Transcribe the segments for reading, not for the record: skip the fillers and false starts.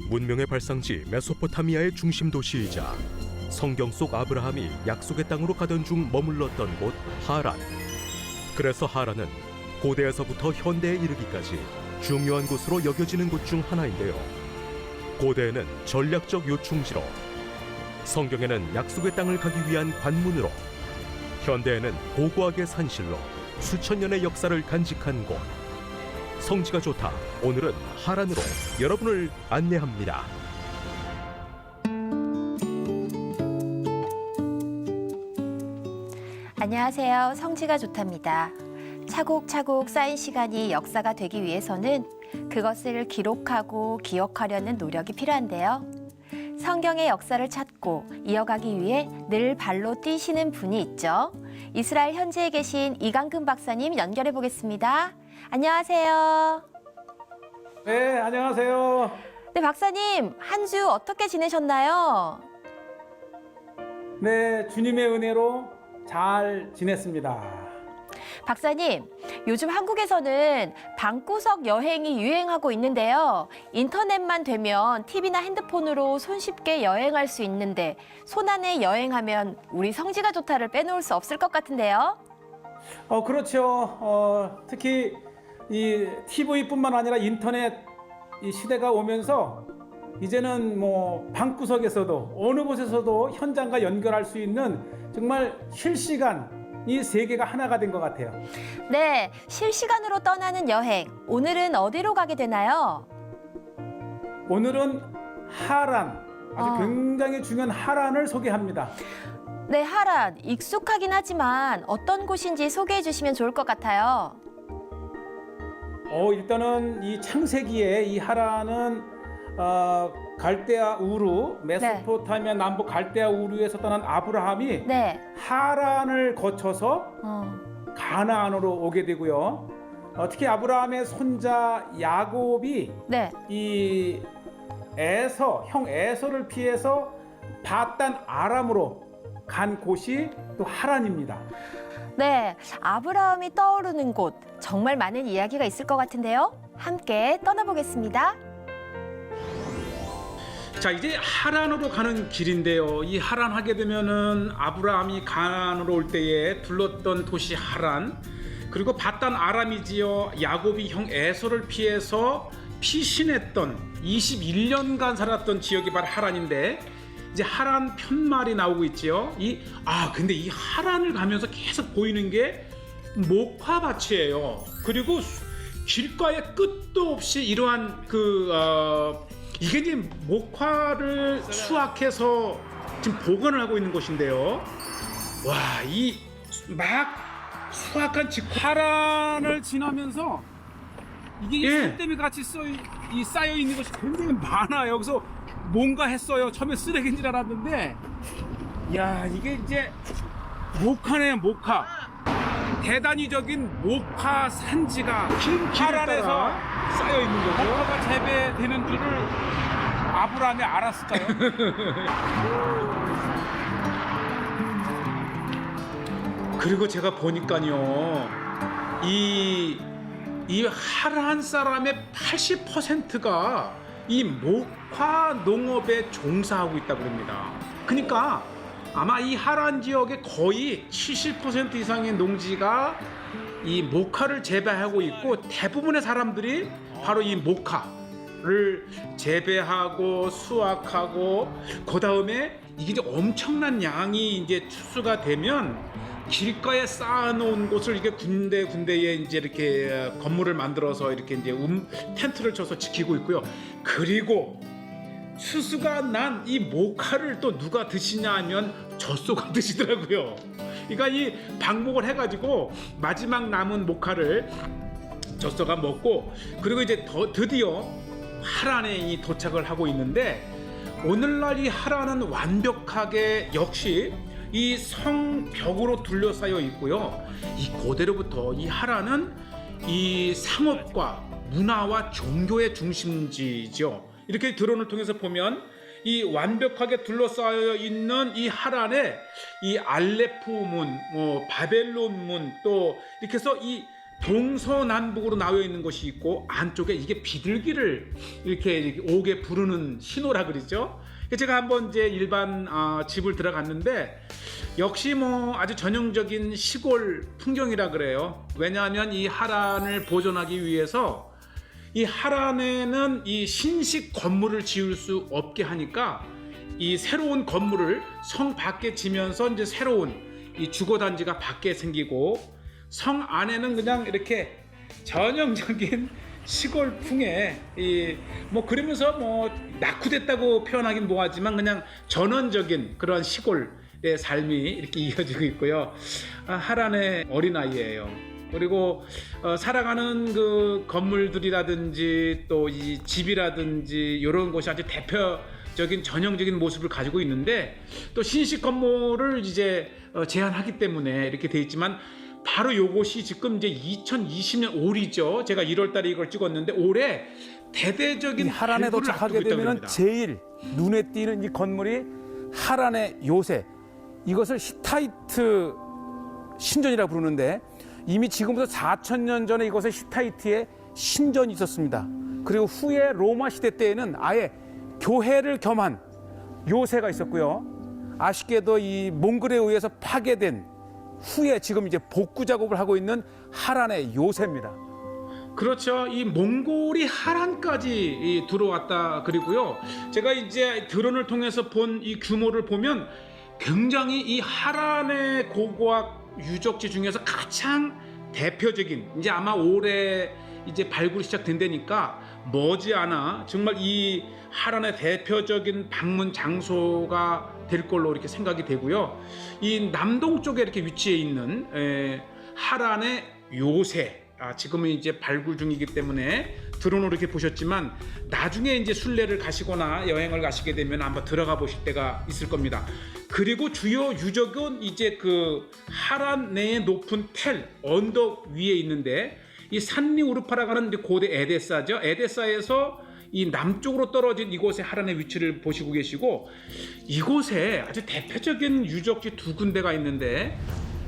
문명의 발상지 메소포타미아의 중심 도시이자 성경 속 아브라함이 약속의 땅으로 가던 중 머물렀던 곳 하란. 그래서 하란은 고대에서부터 현대에 이르기까지 중요한 곳으로 여겨지는 곳 중 하나인데요. 고대에는 전략적 요충지로, 성경에는 약속의 땅을 가기 위한 관문으로, 현대에는 고고하게 산실로 수천 년의 역사를 간직한 곳. 성지가 좋다. 오늘은 하란으로 여러분을 안내합니다. 안녕하세요. 성지가 좋답니다. 차곡차곡 쌓인 시간이 역사가 되기 위해서는 그것을 기록하고 기억하려는 노력이 필요한데요. 성경의 역사를 찾고 이어가기 위해 늘 발로 뛰시는 분이 있죠. 이스라엘 현지에 계신 이강근 박사님 연결해 보겠습니다. 안녕하세요. 네, 안녕하세요. 네, 박사님, 한 주 어떻게 지내셨나요? 네, 주님의 은혜로 잘 지냈습니다. 박사님, 요즘 한국에서는 방구석 여행이 유행하고 있는데요. 인터넷만 되면 TV나 핸드폰으로 손쉽게 여행할 수 있는데 손안에 여행하면 우리 성지가 좋다를 빼놓을 수 없을 것 같은데요. 그렇죠. 특히 이 TV뿐만 아니라 인터넷 이 시대가 오면서 이제는 뭐 방구석에서도 어느 곳에서도 현장과 연결할 수 있는 정말 실시간 이 세계가 하나가 된 것 같아요. 네, 실시간으로 떠나는 여행. 오늘은 어디로 가게 되나요? 오늘은 하란, 아주 굉장히 중요한 하란을 소개합니다. 네, 하란. 익숙하긴 하지만 어떤 곳인지 소개해 주시면 좋을 것 같아요. 일단은 이 창세기에 이 하란은 갈대아 우루, 메소포타미아 남부 갈대아 우루에서 떠난 아브라함이 네. 하란을 거쳐서 가나안으로 오게 되고요. 특히 아브라함의 손자 야곱이 네. 이 형 에서를 피해서 바단 아람으로 간 곳이 또 하란입니다. 네, 아브라함이 떠오르는 곳. 정말 많은 이야기가 있을 것 같은데요. 함께 떠나보겠습니다. 자, 이제 하란으로 가는 길인데요. 이 하란 하게 되면은 아브라함이 가나안으로 올 때에 둘렀던 도시 하란, 그리고 바단 아람이지요. 야곱이 형 에서를 피해서 피신했던 21년간 살았던 지역이 바로 하란인데, 이제 하란 편말이 나오고 있지요. 근데 이 하란을 가면서 계속 보이는 게 목화밭이에요. 그리고 길가에 끝도 없이 이러한 이게 이제 목화를 수확해서 지금 보관을 하고 있는 곳인데요. 와, 이 막 수확한 하란을 지나면서 이게 산더미 같이 쌓여 있는 것이 굉장히 많아요. 여기서 뭔가 했어요. 처음에 쓰레기인 줄 알았는데, 야, 이게 이제 목화네요, 목화. 대단위적인 목화 산지가 하란에서 쌓여 있는 거죠. 목화가 재배되는 줄을 아브라함이 알았을까요? 그리고 제가 보니까요, 이 하란 사람의 80%가 이 목화 농업에 종사하고 있다고 합니다. 그러니까 아마 이 하란 지역의 거의 70% 이상의 농지가 이 목화를 재배하고 있고, 대부분의 사람들이 바로 이 목화를 재배하고 수확하고, 그 다음에 이게 이제 엄청난 양이 이제 추수가 되면 길가에 쌓아놓은 곳을 이렇게 군데군데에 이제 이렇게 건물을 만들어서 이렇게 이제 텐트를 쳐서 지키고 있고요. 그리고 추수가 난 이 목화를 또 누가 드시냐 하면 젖소가 드시더라고요. 그러니까 이 방목을 해가지고 마지막 남은 목화를 젖소가 먹고, 그리고 이제 드디어 하란에 도착을 하고 있는데, 오늘날 이 하란은 완벽하게 역시 이 성벽으로 둘러싸여 있고요. 이 고대로부터 이 하란은 이 상업과 문화와 종교의 중심지죠. 이렇게 드론을 통해서 보면 이 완벽하게 둘러싸여 있는 이 하란에 이 알레포 문, 바벨론 문, 또 이렇게 해서 이 동서남북으로 나뉘어 있는 것이 있고 안쪽에 이게 비둘기를 이렇게 오게 부르는 신호라 그러죠. 제가 한번 이제 일반 집을 들어갔는데 역시 뭐 아주 전형적인 시골 풍경이라 그래요. 왜냐하면 이 하란을 보존하기 위해서 이 하란에는 이 신식 건물을 지을 수 없게 하니까 이 새로운 건물을 성 밖에 지면서 이제 새로운 이 주거단지가 밖에 생기고 성 안에는 그냥 이렇게 전형적인 시골풍의 뭐 그러면서 뭐 낙후됐다고 표현하긴 뭐하지만 그냥 전원적인 그런 시골의 삶이 이렇게 이어지고 있고요. 하란의 어린아이예요. 그리고 살아가는 그 건물들이라든지 또 이 집이라든지 이런 곳이 아주 대표적인 전형적인 모습을 가지고 있는데 또 신식 건물을 이제 제한하기 때문에 이렇게 돼 있지만 바로 요것이 지금 이제 2020년 올이죠. 제가 1월 달에 이걸 찍었는데 올해 대대적인 이 하란에 발굴을 도착하게 앞두고 있다고 되면 합니다. 제일 눈에 띄는 이 건물이 하란의 요새, 이것을 히타이트 신전이라고 부르는데 이미 지금부터 4,000년 전에 이곳에 히타이트의 신전이 있었습니다. 그리고 후에 로마 시대 때에는 아예 교회를 겸한 요새가 있었고요. 아쉽게도 이 몽골에 의해서 파괴된 후에 지금 이제 복구 작업을 하고 있는 하란의 요새입니다. 그렇죠. 이 몽골이 하란까지 들어왔다 그리고요. 제가 이제 드론을 통해서 본 이 규모를 보면 굉장히 이 하란의 고고학 유적지 중에서 가장 대표적인 이제 아마 올해 이제 발굴이 시작된다니까 머지않아 정말 이 하란의 대표적인 방문 장소가 될 걸로 이렇게 생각이 되고요. 이 남동 쪽에 이렇게 위치해 있는 하란의 요새, 지금은 이제 발굴 중이기 때문에 드론으로 이렇게 보셨지만 나중에 이제 순례를 가시거나 여행을 가시게 되면 한번 들어가 보실 때가 있을 겁니다. 그리고 주요 유적은 이제 그 하란 내의 높은 텔 언덕 위에 있는데 이 산리 우르파라고 하는 고대 에데사죠. 에데사에서 이 남쪽으로 떨어진 이곳의 하란의 위치를 보시고 계시고 이곳에 아주 대표적인 유적지 두 군데가 있는데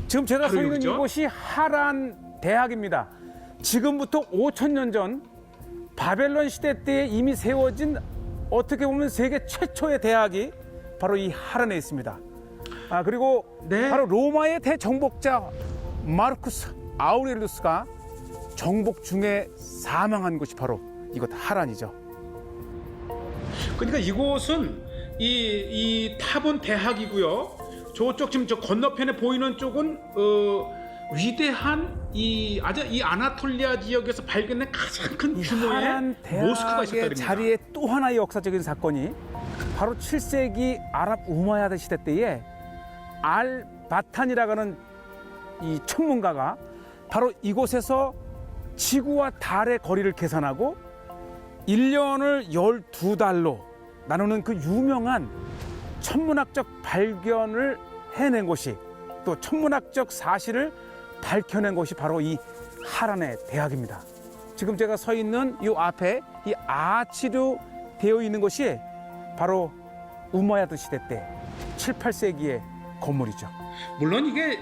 지금 제가 서 있는 여기죠? 이곳이 하란 대학입니다. 지금부터 5,000년 전 바벨론 시대 때 이미 세워진 어떻게 보면 세계 최초의 대학이 바로 이 하란에 있습니다. 그리고 네. 바로 로마의 대정복자 마르쿠스 아우렐리우스가 정복 중에 사망한 곳이 바로 이곳 하란이죠. 그러니까 이곳은 이 타본 대학이고요. 저쪽 지금 저 건너편에 보이는 쪽은 위대한 이 아나톨리아 지역에서 발견된 가장 큰 규모의 하란 모스크가 있었다 대학의 그럽니다. 자리에 또 하나의 역사적인 사건이 바로 7세기 아랍 우마야드 시대 때에 알 바탄이라고 하는 이 천문가가 바로 이곳에서 지구와 달의 거리를 계산하고 1년을 12달로 나누는 그 유명한 천문학적 발견을 해낸 곳이 또 천문학적 사실을 밝혀낸 곳이 바로 이 하란의 대학입니다. 지금 제가 서 있는 이 앞에 이 아치로 되어 있는 것이 바로 우마야드 시대 때 7, 8세기의 건물이죠. 물론 이게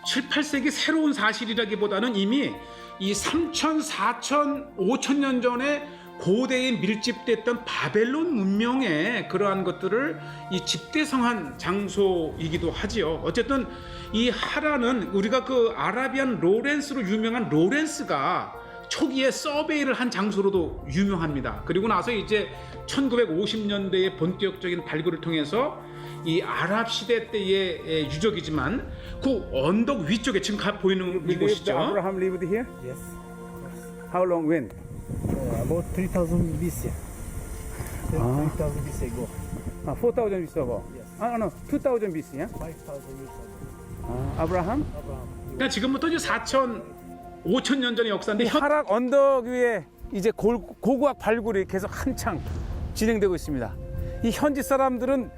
7, 8세기 새로운 사실이라기보다는 이미 이 3,000, 4,000, 5,000년 전에 고대에 밀집됐던 바벨론 문명의 그러한 것들을 이 집대성한 장소이기도 하지요. 어쨌든 이 하란은 우리가 그 아라비안 로렌스로 유명한 로렌스가 초기에 서베이를 한 장소로도 유명합니다. 그리고 나서 이제 1950년대의 본격적인 발굴을 통해서 이 아랍 시대 때의 유적이지만 그 언덕 위쪽에 지금 보이는 이곳이죠. Abraham lived here? Yes. How long when? About 3,000 BC. 3,000 BC ago. 4,000 years ago. Yes. No, 2,000 BC. Yeah? 5,000 years ago. Abraham? Abraham. 그러니까 지금부터 이제 4,000, 5,000년 전의 역사인데 이 하락 언덕 위에 이제 고고학 발굴이 계속 한창 진행되고 있습니다. 이 현지 사람들은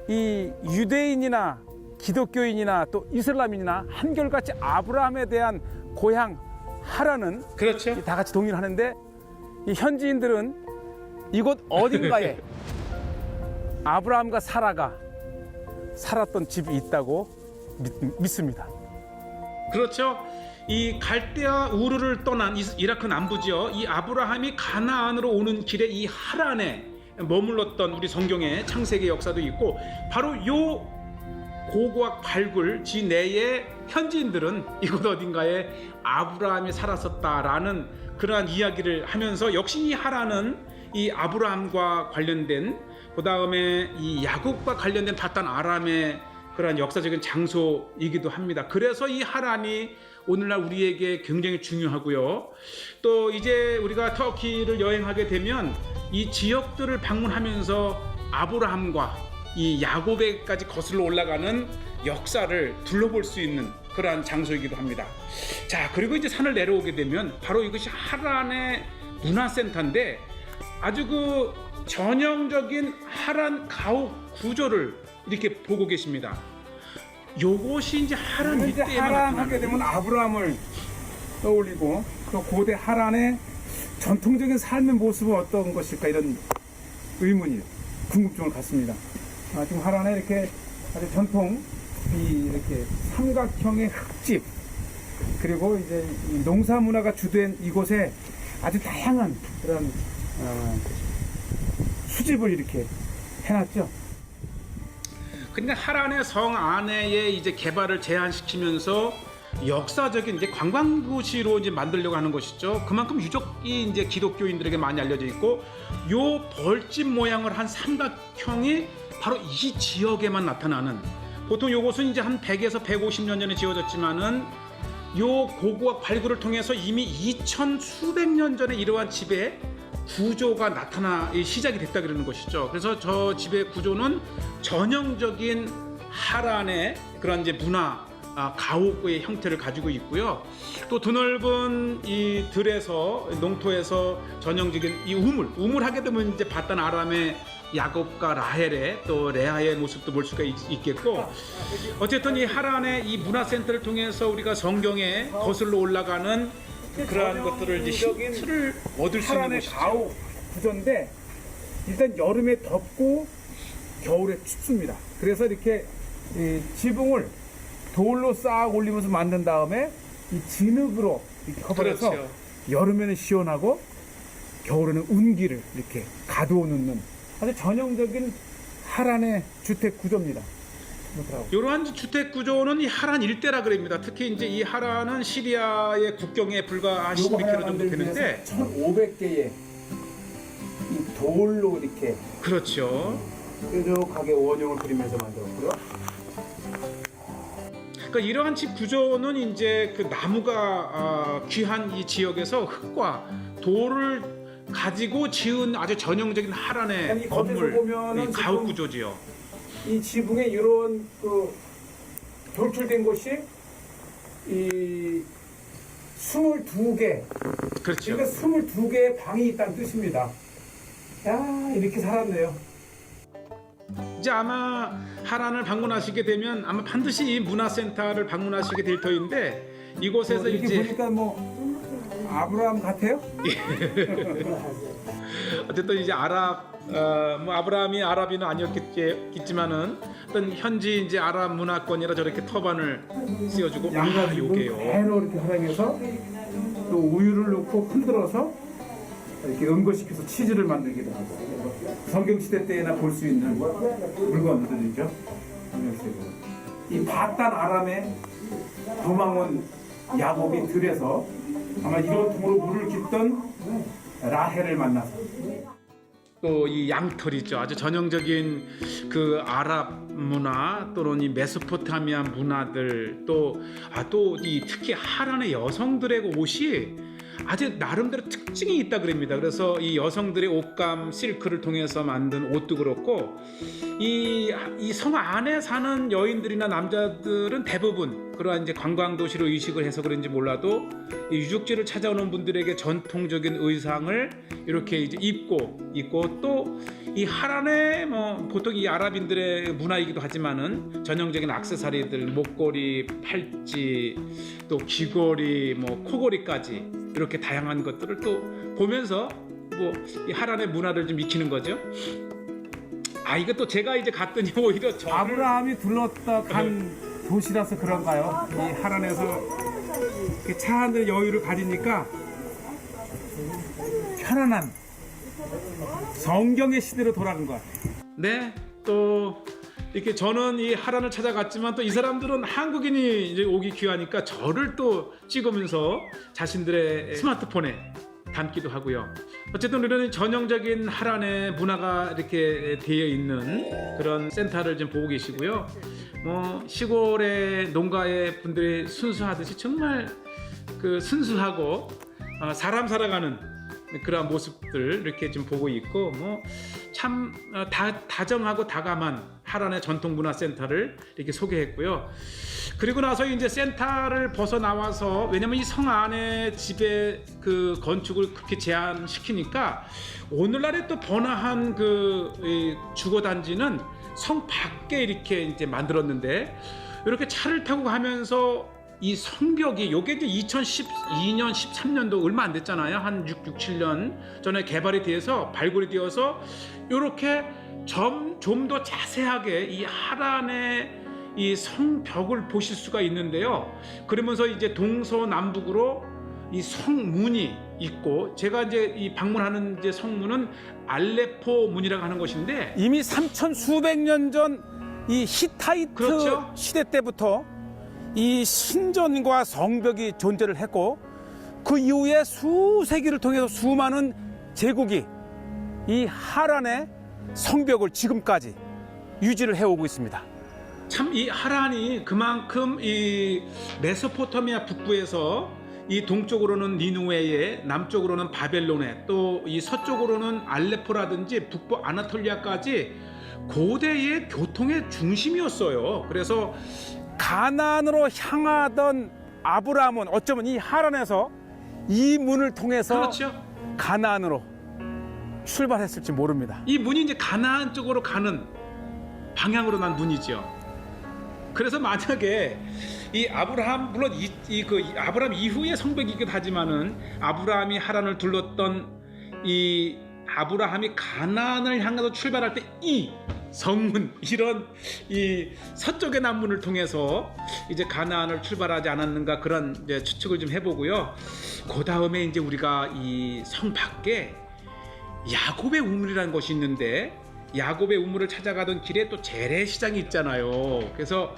이 유대인이나 기독교인이나 또 이슬람인이나 한결같이 아브라함에 대한 고향 하란은 그렇죠. 다 같이 동의를 하는데 이 현지인들은 이곳 어딘가에 아브라함과 사라가 살았던 집이 있다고 믿습니다. 그렇죠. 이 갈대아 우르를 떠난 이라크 남부지요. 이 아브라함이 가나안으로 오는 길에 이 하란에 머물렀던 우리 성경의 창세기 역사도 있고, 바로 요 고고학 발굴지 내의 현지인들은 이곳 어딘가에 아브라함이 살았었다라는 그러한 이야기를 하면서, 역시 이 하란은 이 아브라함과 관련된, 그 다음에 이 야곱과 관련된 바단 아람의 그러한 역사적인 장소이기도 합니다. 그래서 이 하란이 오늘날 우리에게 굉장히 중요하고요. 또 이제 우리가 터키를 여행하게 되면 이 지역들을 방문하면서 아브라함과 이 야곱에까지 거슬러 올라가는 역사를 둘러볼 수 있는 그러한 장소이기도 합니다. 자, 그리고 이제 산을 내려오게 되면 바로 이것이 하란의 문화센터인데, 아주 그 전형적인 하란 가옥 구조를 이렇게 보고 계십니다. 요것이 이제 하란 이제 일대에만 하란 하게 나타나는, 되면 아브라함을 떠올리고, 또 고대 하란의 전통적인 삶의 모습은 어떤 것일까, 이런 의문이, 궁금증을 갖습니다. 지금 하란에 이렇게 아주 전통 이렇게 삼각형의 흙집, 그리고 이제 이 농사 문화가 주된 이곳에 아주 다양한 그런 수집을 이렇게 해놨죠. 그러니까 하란의 성 안에의 이제 개발을 제한시키면서 역사적인 이제 관광도시로 이제 만들려고 하는 것이죠. 그만큼 유적이 이제 기독교인들에게 많이 알려져 있고, 요 벌집 모양을 한 삼각형이 바로 이 지역에만 나타나는, 보통 요것은 이제 한 100에서 150년 전에 지어졌지만은 요 고고학 발굴을 통해서 이미 2000 수백 년 전에 이러한 집의 구조가 나타나 시작이 됐다 그러는 것이죠. 그래서 저 집의 구조는 전형적인 하란의 그런 이제 문화 가옥의 형태를 가지고 있고요. 또 드넓은 이 들에서, 농토에서 전형적인 이 우물하게 되면 이제 바단 아람의 야곱과 라헬의, 또 레아의 모습도 볼 수가 있겠고, 어쨌든 이 하란의 이 문화센터를 통해서 우리가 성경에 거슬러 올라가는 그러한 것들을 이제 힌트를 얻을 수 있는 하란의 것이죠. 가옥 구조인데, 일단 여름에 덥고 겨울에 춥습니다. 그래서 이렇게 이 지붕을 돌로 쌓아 올리면서 만든 다음에 이 진흙으로 이렇게 커버해서, 그렇죠. 여름에는 시원하고 겨울에는 운기를 이렇게 가두어 놓는 아주 전형적인 하란의 주택 구조입니다. 이러한 주택 구조는 이 하란 일대라 그럽니다. 특히 이제 이 하란은 시리아의 국경에 불과 한 16km 정도 되는데, 1,500개의 이 돌로 이렇게 그렇죠. 뾰족하게 원형을 그리면서 만들었고요. 그러니까 이러한 집 구조는 이제 그 나무가 귀한 이 지역에서 흙과 돌을 가지고 지은 아주 전형적인 하란의 아니, 겉에서 건물, 보면은 이 가옥 지금 구조지요. 이 지붕에 이런 그 돌출된 곳이 이 22개, 그렇죠. 그러니까 22개의 방이 있다는 뜻입니다. 야, 이렇게 살았네요. 이제 아마 하란을 방문하시게 되면 아마 반드시 이 문화센터를 방문하시게 될 터인데, 이곳에서 이렇게 이제 보니까 뭐 아브라함 같아요? 어쨌든 이제 뭐 아브라함이 아랍인은 아니었겠지만은 어떤 현지 이제 아랍 문화권이라 저렇게 터반을 씌워주고, 양가 요게요. 그대로 이렇게 활용해서 또 우유를 넣고 흔들어서 이렇게 응고시켜서 치즈를 만들기도 하고, 성경 시대 때나 볼 수 있는 물건들이죠. 이 바단 아람에 도망온 야곱이 들에서 아마 이런 통으로 물을 깃던 라헬을 만나서, 또 이 양털이죠. 아주 전형적인 그 아랍 문화, 또는 이 메소포타미아 문화들, 또 이 특히 하란의 여성들의 옷이 아주 나름대로 특징이 있다 그럽니다. 그래서 이 여성들의 옷감 실크를 통해서 만든 옷도 그렇고, 이 성 안에 사는 여인들이나 남자들은 대부분 그러한 이제 관광 도시로 의식을 해서 그런지 몰라도 이 유적지를 찾아오는 분들에게 전통적인 의상을 이렇게 이제 입고 또 이 하란의 뭐 보통 이 아랍인들의 문화이기도 하지만은 전형적인 액세서리들, 목걸이, 팔찌, 또 귀걸이, 뭐 코걸이까지 이렇게 다양한 것들을 또 보면서 뭐 이 하란의 문화를 좀 익히는 거죠. 이것도 제가 이제 갔더니 오히려 아브라함이 둘렀다 간 도시라서 그런가요? 이 하란에서 차 한 잔 여유를 가지니까 편안한 성경의 시대로 돌아간 것 같아요. 네, 또 이렇게 저는 이 하란을 찾아갔지만 또 이 사람들은 한국인이 이제 오기 귀하니까 저를 또 찍으면서 자신들의 스마트폰에 담기도 하고요. 어쨌든 우리는 전형적인 하란의 문화가 이렇게 되어 있는 그런 센터를 지금 보고 계시고요. 뭐 시골의 농가의 분들이 순수하듯이 정말 그 순수하고 사람 살아가는 그런 모습들 이렇게 좀 보고 있고 뭐 참 다정하고 다감한 하란의 전통문화센터를 이렇게 소개했고요. 그리고 나서 이제 센터를 벗어나와서 왜냐면 이 성 안에 집의 그 건축을 그렇게 제한시키니까 오늘날의 또 번화한 그 주거단지는 성 밖에 이렇게 이제 만들었는데 이렇게 차를 타고 가면서 이 성벽이 요게 이제 2012년 13년도 얼마 안 됐잖아요. 한 6, 7년 전에 개발이 되어서 발굴이 되어서 이렇게 좀 더 자세하게 이 하란의 이 성벽을 보실 수가 있는데요. 그러면서 이제 동서남북으로 이 성문이 있고 제가 이제 이 방문하는 이제 성문은 알레포 문이라고 하는 것인데 이미 3천 수백 년 전 이 히타이트 그렇죠. 시대 때부터 이 신전과 성벽이 존재를 했고 그 이후에 수세기를 통해서 수많은 제국이 이 하란의 성벽을 지금까지 유지를 해오고 있습니다. 참 이 하란이 그만큼 이 메소포타미아 북부에서 이 동쪽으로는 니누웨에 남쪽으로는 바벨론에 또 이 서쪽으로는 알레포라든지 북부 아나톨리아까지 고대의 교통의 중심이었어요. 그래서 가나안으로 향하던 아브라함은 어쩌면 이 하란에서 이 문을 통해서 그렇죠. 가나안으로 출발했을지 모릅니다. 이 문이 이제 가나안 쪽으로 가는 방향으로 난 문이죠. 그래서 만약에 이 아브라함 물론 그 아브라함 이후의 성벽이기도 하지만은 아브라함이 하란을 둘렀던 이 아브라함이 가나안을 향해서 출발할 때 이 성문 이런 이 서쪽의 남문을 통해서 이제 가나안을 출발하지 않았는가 그런 이제 추측을 좀 해보고요. 그 다음에 이제 우리가 이 성 밖에 야곱의 우물이라는 것이 있는데 야곱의 우물을 찾아가던 길에 또 재래시장이 있잖아요. 그래서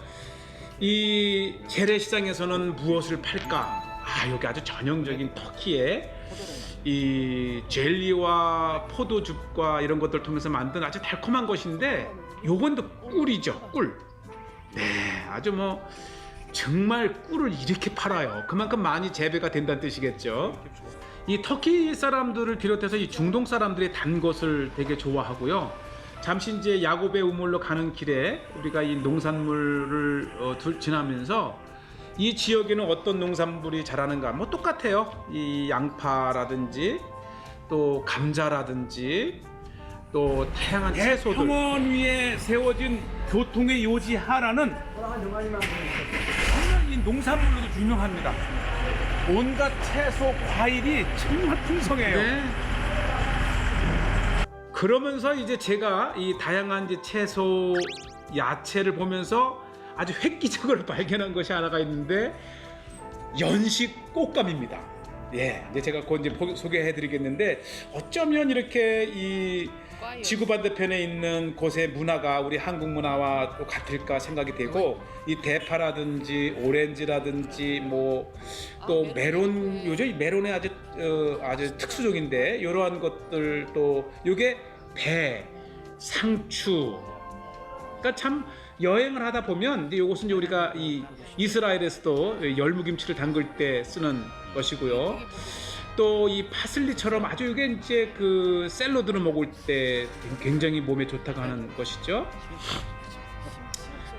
이 재래시장에서는 무엇을 팔까? 여기 아주 전형적인 터키의 이 젤리와 포도즙과 이런 것들 통해서 만든 아주 달콤한 것인데 요건 또 꿀이죠. 꿀. 네, 아주 뭐 정말 꿀을 이렇게 팔아요. 그만큼 많이 재배가 된다는 뜻이겠죠. 이 터키 사람들을 비롯해서 이 중동 사람들이 단 것을 되게 좋아하고요. 잠시 이제 야곱의 우물로 가는 길에 우리가 이 농산물을 지나면서 이 지역에는 어떤 농산물이 자라는가 뭐 똑같아요. 이 양파라든지 또 감자라든지 또 다양한 채소들. 평원 위에 세워진 교통의 요지 하란은 정말 이 농산물로도 유명합니다. 온갖 채소, 과일이 정말 풍성해요. 네. 그러면서 이제 제가 이 다양한 이제 채소, 야채를 보면서 아주 획기적으로 발견한 것이 하나가 있는데 연식 꽃감입니다. 예, 이제 제가 곧 이제 소개해드리겠는데 어쩌면 이렇게 이 지구 반대편에 있는 곳의 문화가 우리 한국 문화와 또 같을까 생각이 되고 이 대파라든지 오렌지라든지 뭐 또 메론 요즘 메론의 아주 특수종인데 이러한 것들 또 요게 배, 상추 그러니까 참 여행을 하다 보면 이제 요것은 이제 우리가 이 이스라엘에서도 열무김치를 담글 때 쓰는 것이고요. 또 이 파슬리처럼 아주 이게 이제 그 샐러드를 먹을 때 굉장히 몸에 좋다고 하는 것이죠.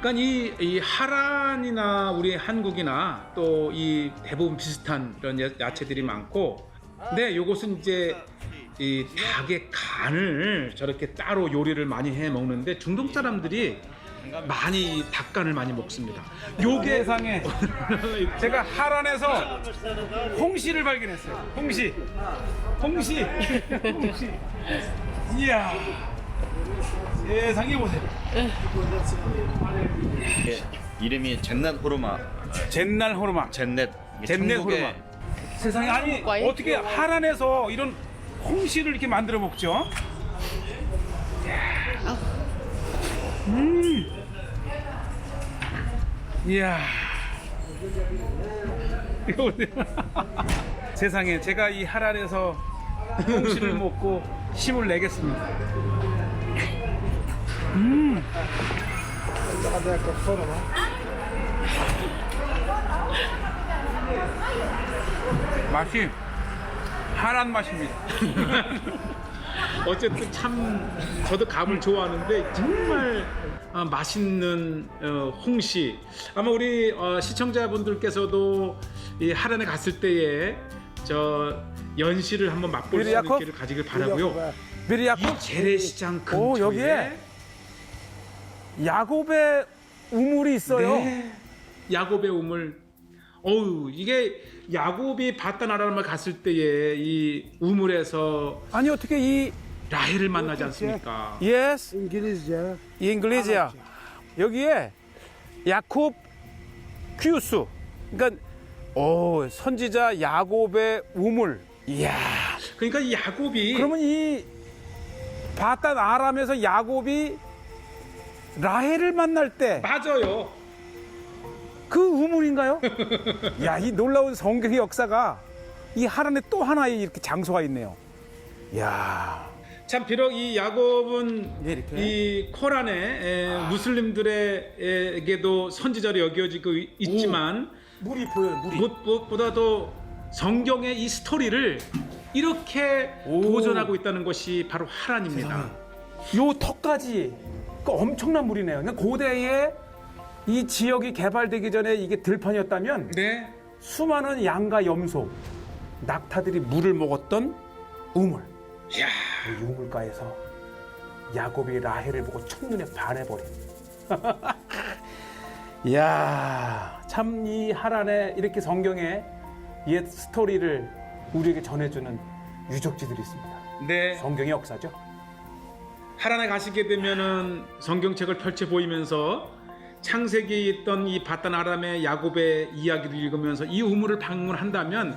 그러니까 이 하란이나 우리 한국이나 또 이 대부분 비슷한 이런 야채들이 많고, 근데 요것은 이제 이 닭의 간을 저렇게 따로 요리를 많이 해 먹는데 중동 사람들이 많이 닭간을 많이 먹습니다. 요게 세상에 제가 하란에서 홍시를 발견했어요. 홍시. 이야, 세상에 보세요. 이름이 젠낫 호르마, 젠날 호르마. 젠넷 잼내 전국에 호르마. 세상에, 아니 어떻게 하란에서 이런 홍시를 이렇게 만들어 먹죠? 이야. 이거 보세요. 세상에, 제가 이 하란에서 홍시를 먹고 힘을 내겠습니다. 맛이 하란 맛입니다. 어쨌든 참 저도 감을 좋아하는데 정말 맛있는 홍시. 아마 우리 시청자분들께서도 이 하란에 갔을 때에 저 연시를 한번 맛볼 수 있는 비리야콥? 기회를 가지길 바라고요. 비리야콥? 이 재래시장 근처에 오, 여기에 야곱의 우물이 있어요. 네, 야곱의 우물. 어우, 이게 야곱이 바단 아람을 갔을 때에 이 우물에서 아니 어떻게 이 라헬을 만나지 않습니까? yes İngilizce. 잉글리지야 여기에 야콥 큐스, 그러니까 오, 선지자 야곱의 우물. 이야. 그러니까 이 야곱이 그러면 이 바단 아람에서 야곱이 라헬을 만날 때 맞아요. 그 우물인가요? 야, 이 놀라운 성경의 역사가 이 하란에 또 하나의 이렇게 장소가 있네요. 야, 참 비록 이 야곱은 예, 이렇게. 이 코란에 무슬림들에게도 선지자로 여겨지고 있지만 물이 보여요, 물이. 무엇보다도 성경의 이 스토리를 이렇게 오. 보존하고 있다는 것이 바로 하란입니다. 요 턱까지 그 엄청난 물이네요. 그러니까 고대에 이 지역이 개발되기 전에 이게 들판이었다면 네. 수많은 양과 염소, 낙타들이 물을 먹었던 우물. 이야. 이 우물가에서 야곱이 라헬을 보고 첫눈에 반해버린. 이야, 참 이 하란에 이렇게 성경의 옛 스토리를 우리에게 전해주는 유적지들이 있습니다. 네. 성경의 역사죠. 하란에 가시게 되면은 성경책을 펼쳐 보이면서 창세기에 있던 이 바단 아람의 야곱의 이야기를 읽으면서 이 우물을 방문한다면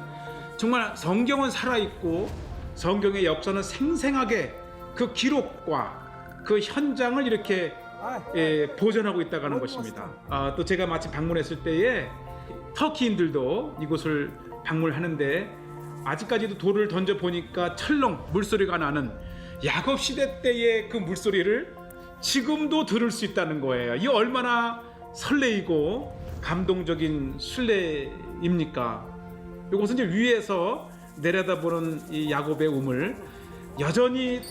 정말 성경은 살아있고 성경의 역사는 생생하게 그 기록과 그 현장을 이렇게 보존하고 있다고 하는 것입니다. 또 제가 마침 방문했을 때에 터키인들도 이곳을 방문하는데 아직까지도 돌을 던져 보니까 철렁 물소리가 나는 야곱 시대 때의 그 물소리를 지금도 들을 수 있다는 거예요. 이 얼마나 설레이고 감동적인 순례입니까? 이곳은 이제 위에서 내려다보는 이 야곱의 우물, 여전히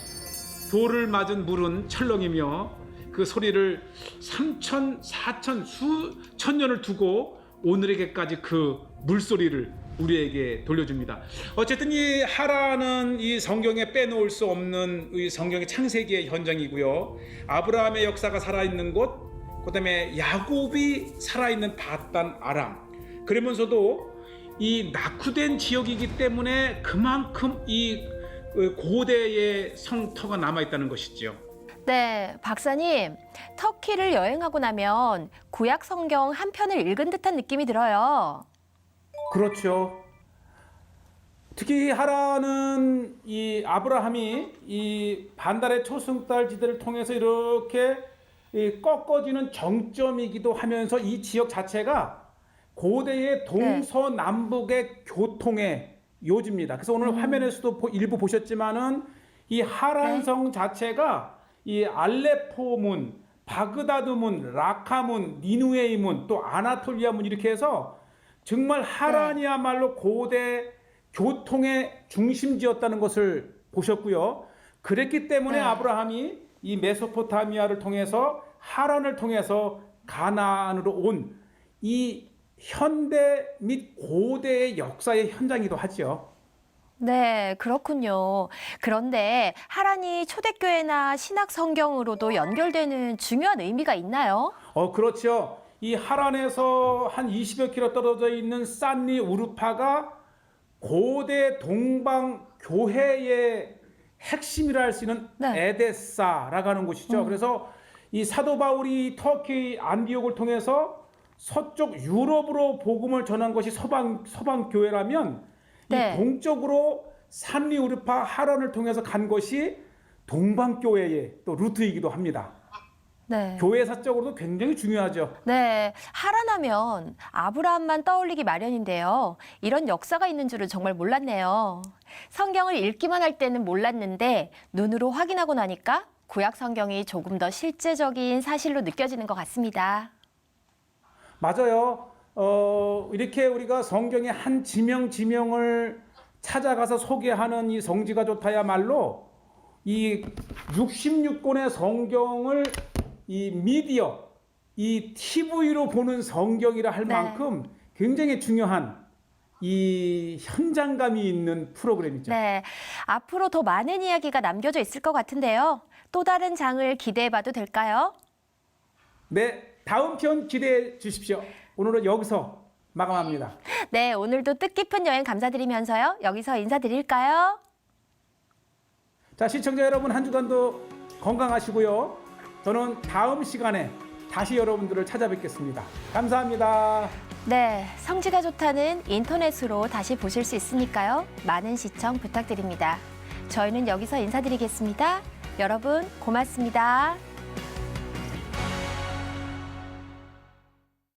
돌을 맞은 물은 철렁이며 그 소리를 3천, 4천, 수천 년을 두고 오늘에게까지 그 물소리를 우리에게 돌려줍니다. 어쨌든 이 하란은 이 성경에 빼놓을 수 없는 이 성경의 창세기의 현장이고요. 아브라함의 역사가 살아있는 곳, 그다음에 야곱이 살아있는 바단 아람. 그러면서도 이 낙후된 지역이기 때문에 그만큼 이 고대의 성터가 남아있다는 것이죠. 네, 박사님, 터키를 여행하고 나면 구약 성경 한 편을 읽은 듯한 느낌이 들어요. 그렇죠. 특히 하란은 이 아브라함이 이 반달의 초승달지대를 통해서 이렇게 꺾어지는 정점이기도 하면서 이 지역 자체가 고대의 동서남북의 교통의 요지입니다. 그래서 오늘 화면에서도 일부 보셨지만은 이 하란성 자체가 이 알레포문, 바그다드문, 라카문, 니누에이문, 또 아나톨리아문 이렇게 해서 정말 하란이야말로 고대 교통의 중심지였다는 것을 보셨고요. 그랬기 때문에 아브라함이 이 메소포타미아를 통해서 하란을 통해서 가나안으로 온 이 현대 및 고대의 역사의 현장이기도 하죠. 네, 그렇군요. 그런데 하란이 초대교회나 신학 성경으로도 연결되는 중요한 의미가 있나요? 그렇죠. 이 하란에서 한 20여 킬로 떨어져 있는 산리 우르파가 고대 동방 교회의 핵심이라 할 수 있는 에데사라고 하는 곳이죠. 그래서 이 사도 바울이 터키 안디옥을 통해서 서쪽 유럽으로 복음을 전한 것이 서방 교회라면 네. 이 동쪽으로 산리우르파 하란을 통해서 간 것이 동방 교회의 또 루트이기도 합니다. 네. 교회사적으로도 굉장히 중요하죠. 네, 하란하면 아브라함만 떠올리기 마련인데요. 이런 역사가 있는 줄은 정말 몰랐네요. 성경을 읽기만 할 때는 몰랐는데 눈으로 확인하고 나니까 구약 성경이 조금 더 실제적인 사실로 느껴지는 것 같습니다. 맞아요. 이렇게 우리가 성경의 한 지명을 찾아가서 소개하는 이 성지가 좋다야말로 이 66권의 성경을 이 미디어, 이 TV로 보는 성경이라 할 네. 만큼 굉장히 중요한 이 현장감이 있는 프로그램이죠. 네, 앞으로 더 많은 이야기가 남겨져 있을 것 같은데요. 또 다른 장을 기대해봐도 될까요? 네, 다음 편 기대해 주십시오. 오늘은 여기서 마감합니다. 네, 오늘도 뜻깊은 여행 감사드리면서요. 여기서 인사드릴까요? 자, 시청자 여러분 한 주간도 건강하시고요. 저는 다음 시간에 다시 여러분들을 찾아뵙겠습니다. 감사합니다. 네, 성지가 좋다는 인터넷으로 다시 보실 수 있으니까요. 많은 시청 부탁드립니다. 저희는 여기서 인사드리겠습니다. 여러분 고맙습니다.